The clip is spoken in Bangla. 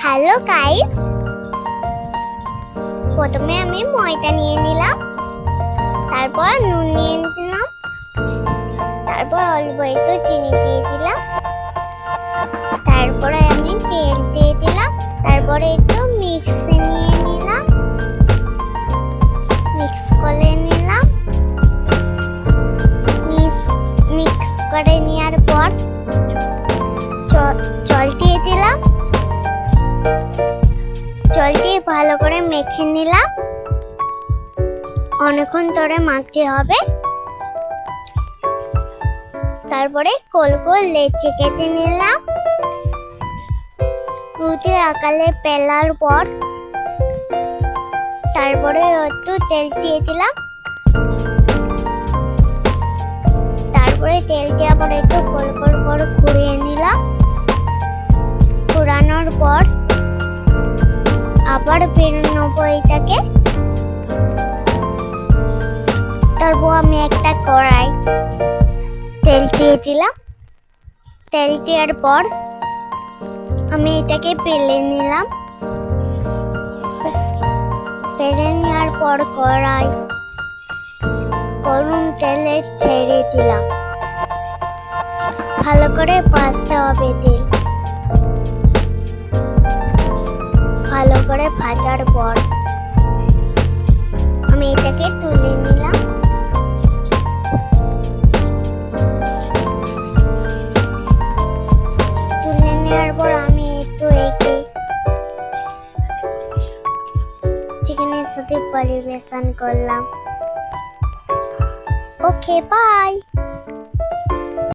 হ্যালো গাইস, প্রথমে আমি ময়দা নিয়ে নিলাম, তারপর নুন নিয়ে নিলাম, তারপর অল্প একটু চিনি দিয়ে দিলাম, তারপরে আমি তেল দিয়ে দিলাম, তারপরে একটু মিক্সি নিয়ে নিলাম, মিক্স করে নিলাম। মিক্স করে নেওয়ার পর জল দিয়ে দিলাম, জল দিয়ে ভালো করে মেখে নিলাম। অনেকক্ষণ ধরে মাখতে হবে। তারপরে গোল গোল লেচি কেটে নিলাম। রুটির আকারে বেলার পর তারপরে একটু তেল দিয়ে দিলাম, তারপরে তেল দেওয়ার পর একটু গোল গোল করে ঘুরিয়ে নিলাম। ঘোরানোর পর আবার বেরোনো এটাকে। তারপর আমি একটা কড়াই তেল দিয়ে দিলাম। তেল দেওয়ার পর আমি এটাকে বেলে নিলাম। বেলে নেওয়ার পর কড়াই গরম তেলে ছেড়ে দিলাম। ভালো করে ভাজতে হবে তেল। ভালো করে ভাজার পর আমি এটাকে তুলে নিলাম। তুলে নেওয়ার পর আমি একটু একে চিকেনের সাথে পরিবেশন করলাম। ওকে, বাই।